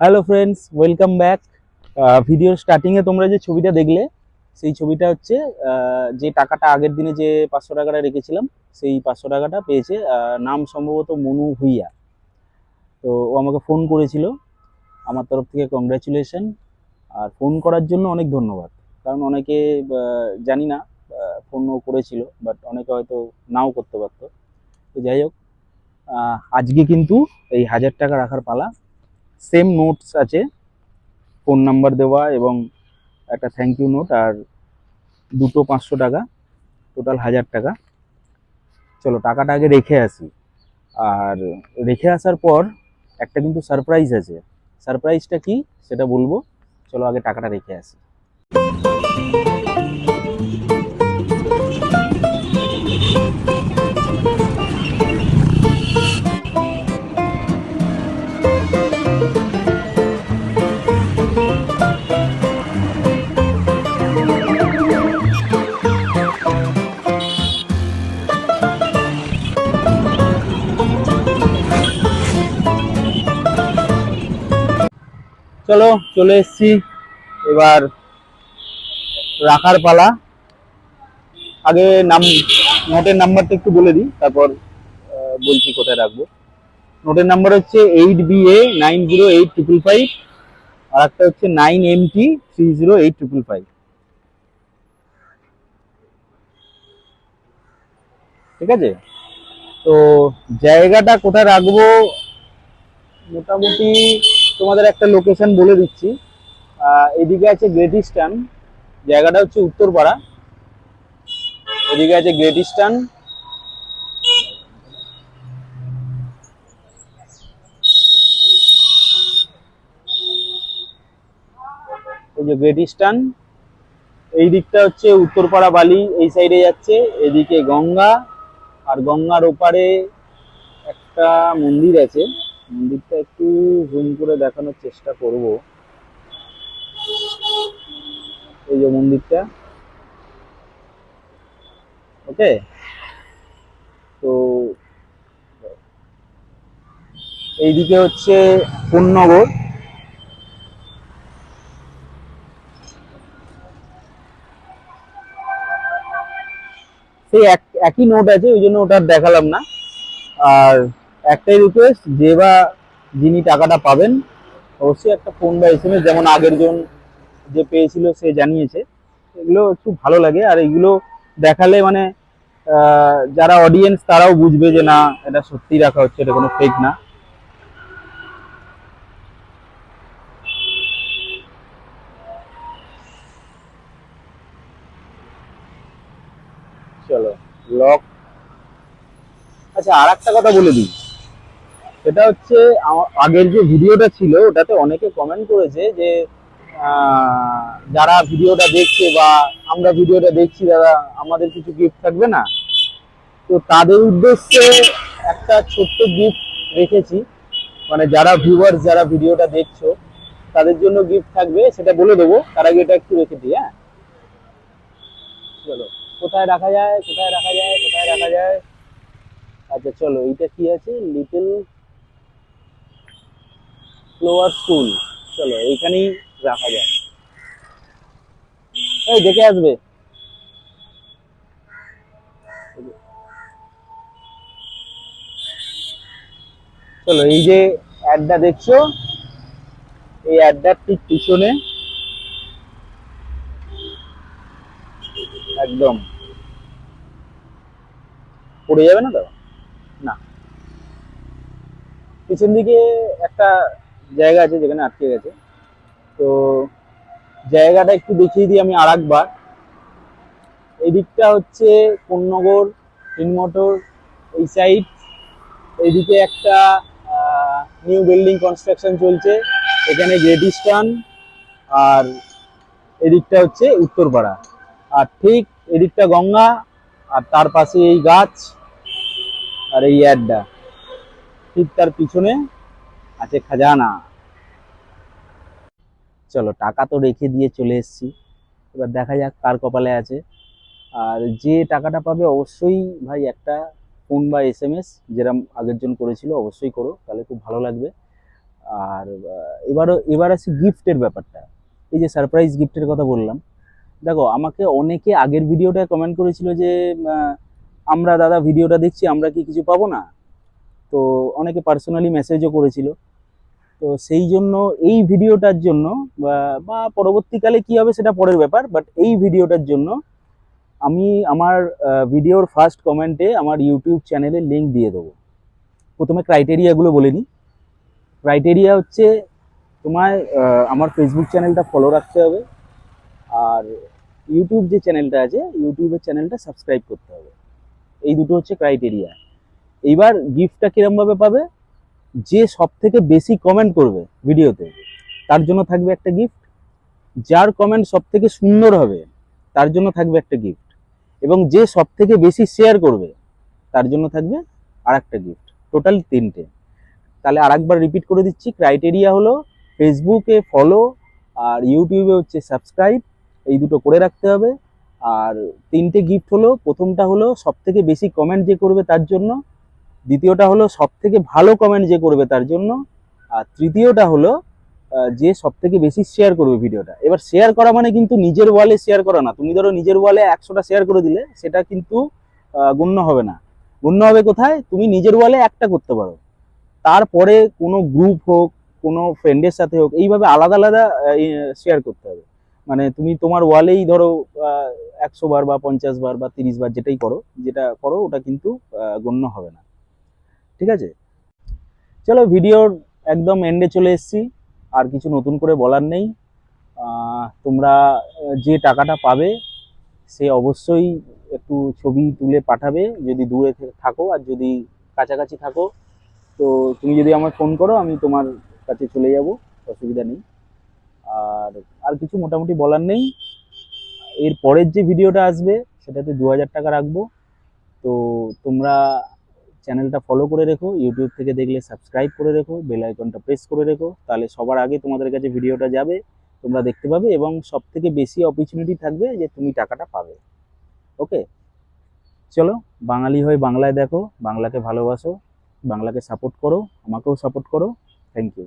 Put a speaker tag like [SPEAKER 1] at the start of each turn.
[SPEAKER 1] Hello friends, welcome back. ভিডিওর স্টার্টিংয়ে তোমরা যে ছবিটা দেখলে, সেই ছবিটা হচ্ছে যে টাকাটা আগের দিনে যে 500 টাকাটা রেখেছিলাম, সেই 500 টাকাটা পেয়েছে। নাম সম্ভবত মনু ভুইয়া। তো ও আমাকে ফোন করেছিল, আমার তরফ থেকে কংগ্রাচুলেশন। আর ফোন করার জন্য অনেক ধন্যবাদ। কারণ অনেকে জানি না ফোনও করেছিল, বাট অনেকে হয়তো নাও করতে পারতো। তো যাই হোক, আজকে কিন্তু এই 1000 টাকা রাখার পালা। সেম নোটস আছে, ফোন নাম্বার দেওয়া এবং একটা থ্যাংক ইউ নোট, আর দুটো 500 টাকা, টোটাল 1000 টাকা। চলো টাকাটা আগে রেখে আসি। আর রেখে আসার পর একটা কিন্তু সারপ্রাইজ আছে। সারপ্রাইজটা কি সেটা বলবো, চলো আগে টাকাটা রেখে আসি। চলো চলে এসছি, এবার রাখার পালা। আগে নোটের নাম্বারটা একটু বলে দিই, তারপর বলছি কোথায় রাখবো। নোটের নাম্বার হচ্ছে 8BA 908555, আর একটা হচ্ছে 9MT 308555। ঠিক আছে, তো জায়গাটা কোথায় রাখবো মোটামুটি তোমাদের একটা লোকেশন বলে দিচ্ছি। এদিকে আছে গ্রেট ইস্টার্ন, জায়গাটা হচ্ছে উত্তরপাড়া। এদিকে আছে গ্রেট ইস্টার্ন, এই যে গ্রেট ইস্টার্ন। এই দিকটা হচ্ছে উত্তরপাড়া বালি, এই সাইডে যাচ্ছে। এদিকে গঙ্গা, আর গঙ্গার ওপারে একটা মন্দির আছে। মন্দিরটা একটু জুম করে দেখানোর চেষ্টা করব। এই যে মন্দিরটা, ওকে। তো এইদিকে হচ্ছে কোন্নগর। সেই একই নোট আছে, ওই জন্য ওটা দেখালাম না। আর একটাই রিকোয়েস্ট, যে বা যিনি টাকাটা পাবেন অবশ্যই একটা ফোন বা SMS, যেমন আগের জন যে পেয়েছিল সে জানিয়েছে। এগুলো একটু ভালো লাগে, আর এগুলো দেখালে মানে যারা অডিয়েন্স তারাও বুঝবে যে না, এটা সত্যি রাখা হচ্ছে, এটা কোনো ফেক না। চলো লক। আচ্ছা, আর একটা কথা বলে দিই, সেটা হচ্ছে আগের যে ভিডিওটা ছিল ওটাতে অনেকে কমেন্ট করেছে যে যারা ভিডিওটা দেখছে বা আমরা ভিডিওটা দেখছি, দাদা আমাদের কিছু গিফট থাকবে না? তো তাদের উদ্দেশ্যে একটা ছোট্ট গিফট রেখেছি। মানে যারা ভিউয়ার্স, যারা ভিডিওটা দেখছো, তাদের জন্য গিফট থাকবে, সেটা বলে দেবো। তার আগে এটা একটু রেখে দিই। হ্যাঁ, চলো কোথায় রাখা যায়, কোথায় রাখা যায়, কোথায় রাখা যায়। আচ্ছা চলো, এইটা কি আছে, লিটল ফ্লোয়ার স্কুল। চলো এইখানেই রাখা যায়। এই দেখে আসবে। চলো, এই যে অ্যাডটা দেখছো, এই অ্যাডটার ঠিক পিছনে একদম পড়ে যাবে না তো? না, পিছন দিকে একটা জায়গা আছে যেখানে আটকে গেছে। তো জায়গাটা একটু দেখিয়ে দিই আমি আর একবার। এই দিকটা হচ্ছে কোন্নগর হিনমোটর, এই সাইড। এইদিকে একটা নিউ বিল্ডিং কনস্ট্রাকশন চলছে, এখানে গ্রেট ইস্টার্ন। আর এদিকটা হচ্ছে উত্তরপাড়া, আর ঠিক এদিকটা গঙ্গা, আর তার পাশে এই গাছ, আর এই অ্যাডটা ঠিক তার পিছনে আছে খাজানা। চলো টাকা তো রেখে দিয়ে চলে এসেছি, এবার দেখা যাক কার কপালে আছে। আর যে টাকাটা পাবে অবশ্যই ভাই একটা ফোন বা SMS যেরকম আগের জন করেছিল অবশ্যই করো, তাহলে খুব ভালো লাগবে। আর এবার আসি গিফটের ব্যাপারটা। এই যে সারপ্রাইজ গিফটের কথা বললাম, দেখো আমাকে অনেকে আগের ভিডিওটা কমেন্ট করেছিল যে আহ, আমরা দাদা ভিডিওটা দেখছি, আমরা কি কিছু পাবো না? তো অনেকে পার্সোনালি মেসেজও করেছিল। তো সেই জন্য এই ভিডিওটার জন্য বা পরবর্তীকালে কি হবে সেটা পরের ব্যাপার, বাট এই ভিডিওটার জন্য আমি আমার ভিডিওর ফার্স্ট কমেন্টে আমার ইউটিউব চ্যানেলের লিঙ্ক দিয়ে দেবো। প্রথমে ক্রাইটেরিয়াগুলো বলে নিই। ক্রাইটেরিয়া হচ্ছে তোমায় আমার ফেসবুক চ্যানেলটা ফলো রাখতে হবে, আর ইউটিউব যে চ্যানেলটা আছে ইউটিউবের চ্যানেলটা সাবস্ক্রাইব করতে হবে। এই দুটো হচ্ছে ক্রাইটেরিয়া। এইবার গিফটটা কিরমভাবে পাবে, যে সব থেকে বেশি কমেন্ট করবে ভিডিওতে তার জন্য থাকবে একটা গিফট, যার কমেন্ট সব থেকে সুন্দর হবে তার জন্য থাকবে একটা গিফট, এবং যে সব থেকে বেশি শেয়ার করবে তার জন্য থাকবে আর একটা গিফট। টোটাল 3টে। তাহলে আরেকবার রিপিট করে দিচ্ছি, ক্রাইটেরিয়া হলো ফেসবুকে ফলো আর ইউটিউবে হচ্ছে সাবস্ক্রাইব, এই দুটো করে রাখতে হবে। আর 3টে গিফট হলো, প্রথমটা হলো সব থেকে বেশি কমেন্ট যে করবে তার জন্য, দ্বিতীয়টা হলো সব থেকে ভালো কমেন্ট যে করবে তার জন্য, আর তৃতীয়টা হলো যে সব থেকে বেশি শেয়ার করবে ভিডিওটা। এবার শেয়ার করা মানে কিন্তু নিজের ওয়ালে শেয়ার করা না। তুমি ধরো নিজের ওয়ালে 100টা শেয়ার করে দিলে, সেটা কিন্তু গণ্য হবে না। গণ্য হবে কোথায়, তুমি নিজের ওয়ালে একটা করতে পারো, তারপরে কোনো গ্রুপ হোক, কোনো ফ্রেন্ডের সাথে হোক, এইভাবে আলাদা আলাদা শেয়ার করতে হবে। মানে তুমি তোমার ওয়ালেই ধরো 100 বার বা 50 বার বা 30 বার যেটা করো ওটা কিন্তু গণ্য হবে না। ঠিক আছে, চলো ভিডিওর একদম এন্ডে চলে এসেছি, আর কিছু নতুন করে বলার নেই। তোমরা যে টাকাটা পাবে সে অবশ্যই একটু ছবি তুলে পাঠাবে, যদি দূরে থাকো, আর যদি কাছাকাছি থাকো তো তুমি যদি আমায় ফোন করো আমি তোমার কাছে চলে যাব, অসুবিধা নেই। আর আর কিছু মোটামুটি বলার নেই। এর পরের যে ভিডিওটা আসবে সেটাতে 2000 টাকা রাখবো। তো তোমরা চ্যানেলটা ফলো করে রেখো, ইউটিউব থেকে দেখলে সাবস্ক্রাইব করে রেখো, বেল আইকনটা প্রেস করে রেখো, তাহলে সবার আগে তোমাদের কাছে ভিডিওটা যাবে, তোমরা দেখতে পাবে, এবং সব থেকে বেশি অপরচুনিটি থাকবে যে তুমি টাকাটা পাবে। ওকে, চলো, বাঙালি হয়ে বাংলায় দেখো, বাংলাকে ভালোবাসো, বাংলাকে সাপোর্ট করো, আমাকেও সাপোর্ট করো। Thank you.